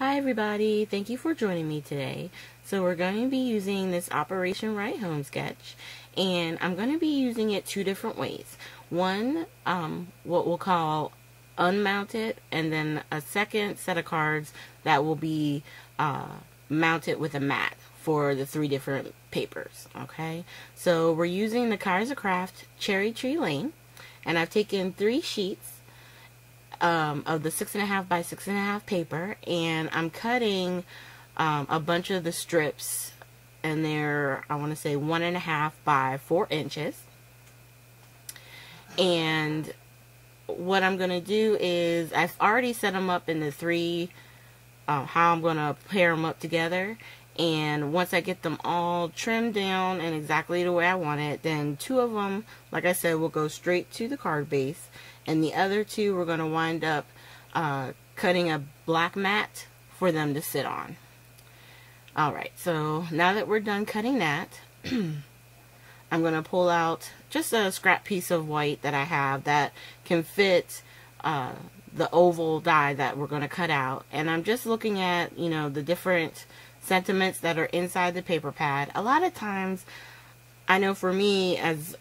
Hi everybody, thank you for joining me today. So we're going to be using this Operation Right Home sketch, and I'm going to be using it two different ways. One, what we'll call unmounted, and then a second set of cards that will be mounted with a mat for the three different papers. Okay, so we're using the Kaiser Craft Cherry Tree Lane, and I've taken 3 sheets of the 6.5 by 6.5 paper, and I'm cutting a bunch of the strips, and they're, I want to say, 1.5 by 4 inches. And what I'm going to do is, I've already set them up in the 3, how I'm going to pair them up together. And once I get them all trimmed down and exactly the way I want it, then 2 of them, like I said, will go straight to the card base. And the other 2, we're going to wind up cutting a black mat for them to sit on. Alright, so now that we're done cutting that, I'm going to pull out just a scrap piece of white that I have that can fit the oval die that we're going to cut out. And I'm just looking at, you know, the different sentiments that are inside the paper pad. A lot of times, I know for me, as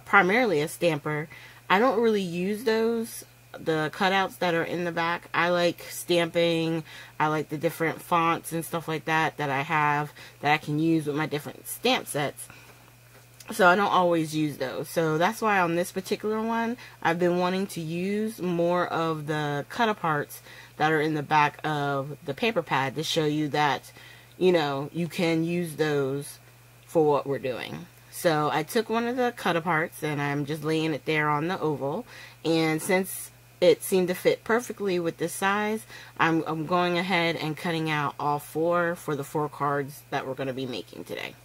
primarily a stamper, I don't really use those, the cutouts that are in the back. I like stamping. I like the different fonts and stuff like that that I have that I can use with my different stamp sets. So I don't always use those. So that's why on this particular one, I've been wanting to use more of the cut-aparts that are in the back of the paper pad to show you that, you know, you can use those for what we're doing. So I took one of the cut-aparts and I'm just laying it there on the oval. And since it seemed to fit perfectly with this size, I'm going ahead and cutting out all 4 for the 4 cards that we're going to be making today.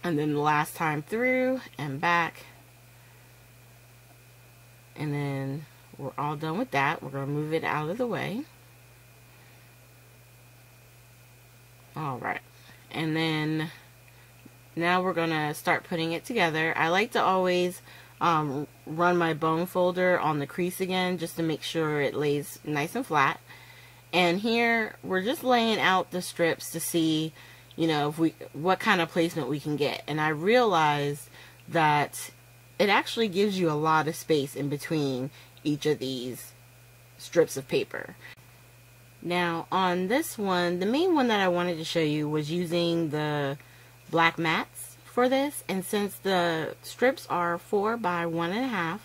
And then the last time through and back. And then we're all done with that. We're going to move it out of the way. Alright. And then now we're going to start putting it together. I like to always run my bone folder on the crease again just to make sure it lays nice and flat. And here we're just laying out the strips to see, you know, what kind of placement we can get. And I realized that it actually gives you a lot of space in between each of these strips of paper. Now on this one, the main one that I wanted to show you was using the black mats for this, and since the strips are 4 by 1.5,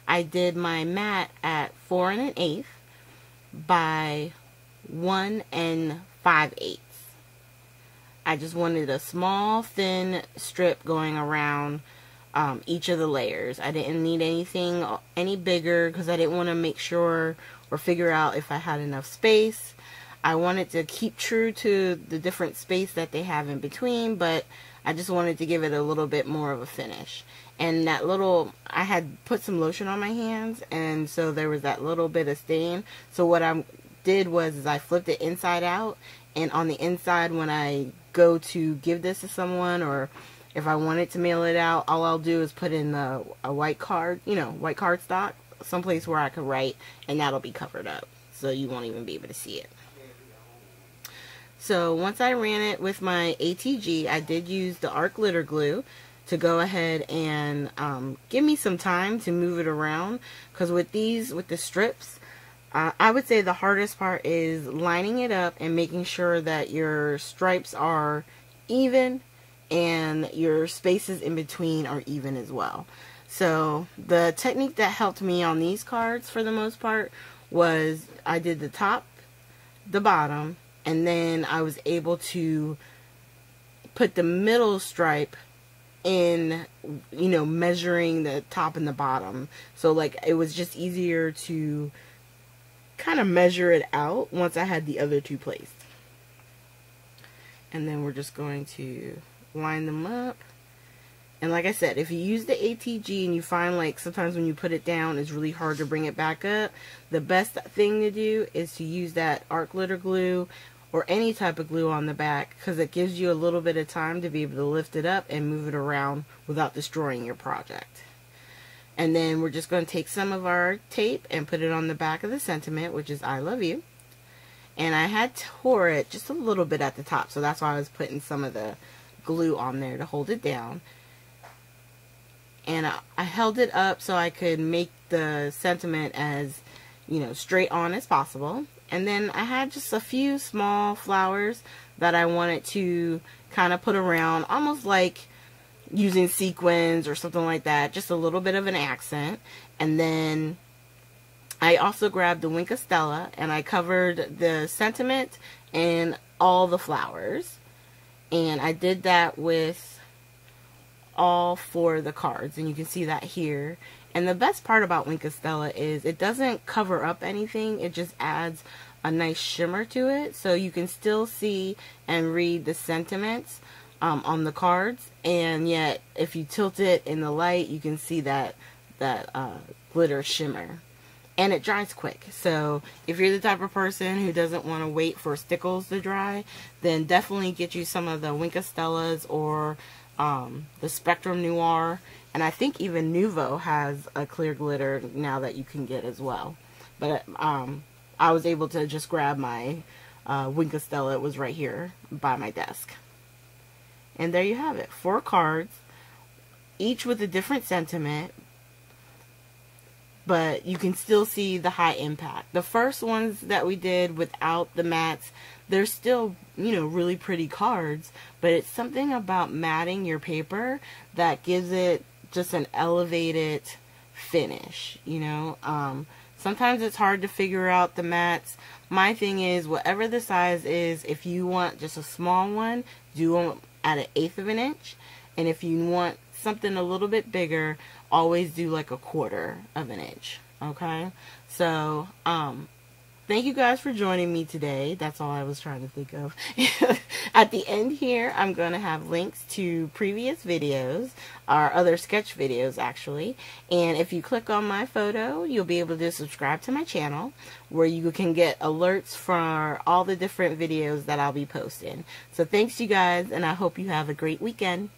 I did my mat at 4 1/8 by 1 5/8. I just wanted a small thin strip going around each of the layers. I didn't need anything any bigger because I didn't want to make sure or figure out if I had enough space. I wanted to keep true to the different space that they have in between, but I just wanted to give it a little bit more of a finish. And that little, I had put some lotion on my hands, and so there was that little bit of stain. So what I did was I flipped it inside out, and on the inside, when I go to give this to someone, or if I wanted to mail it out, all I'll do is put in a white card, you know, white cardstock, someplace where I could write, and that'll be covered up, so you won't even be able to see it. So once I ran it with my ATG, I did use the art glitter glue to go ahead and give me some time to move it around, because with the strips, I would say the hardest part is lining it up and making sure that your stripes are even and your spaces in between are even as well. So the technique that helped me on these cards for the most part was I did the top, the bottom, and then I was able to put the middle stripe in, you know, measuring the top and the bottom. So like it was just easier to kind of measure it out once I had the other 2 placed. And then we're just going to line them up. And like I said, if you use the ATG and you find like sometimes when you put it down it's really hard to bring it back up, the best thing to do is to use that art glitter glue or any type of glue on the back, because it gives you a little bit of time to be able to lift it up and move it around without destroying your project. And then we're just going to take some of our tape and put it on the back of the sentiment, which is I love you. and I had tore it just a little bit at the top, so that's why I was putting some of the glue on there to hold it down. And I held it up so I could make the sentiment as, you know, straight on as possible. And then I had just a few small flowers that I wanted to kind of put around, almost like using sequins or something like that, just a little bit of an accent. And then I also grabbed the Wink of Stella and I covered the sentiment and all the flowers. And I did that with all 4 of the cards, and you can see that here. And the best part about Wink of Stella is it doesn't cover up anything, it just adds a nice shimmer to it, so you can still see and read the sentiments on the cards, and yet if you tilt it in the light, you can see that glitter shimmer. And it dries quick, so if you're the type of person who doesn't want to wait for stickles to dry, then definitely get you some of the Wink of Stellas or the Spectrum Noir, and I think even Nuvo has a clear glitter now that you can get as well. But I was able to just grab my Wink of Stella. It was right here by my desk. And there you have it, 4 cards, each with a different sentiment, but you can still see the high impact. The first ones that we did without the mattes, they're still, you know, really pretty cards, but it's something about matting your paper that gives it just an elevated finish, you know. Sometimes it's hard to figure out the mattes. My thing is, whatever the size is, if you want just a small one, do them at 1/8 of an inch. And if you want something a little bit bigger, always do like 1/4 of an inch. Okay? So, thank you guys for joining me today. That's all I was trying to think of. At the end here, I'm going to have links to previous videos, or other sketch videos actually. And if you click on my photo, you'll be able to subscribe to my channel, where you can get alerts for all the different videos that I'll be posting. So thanks you guys, and I hope you have a great weekend.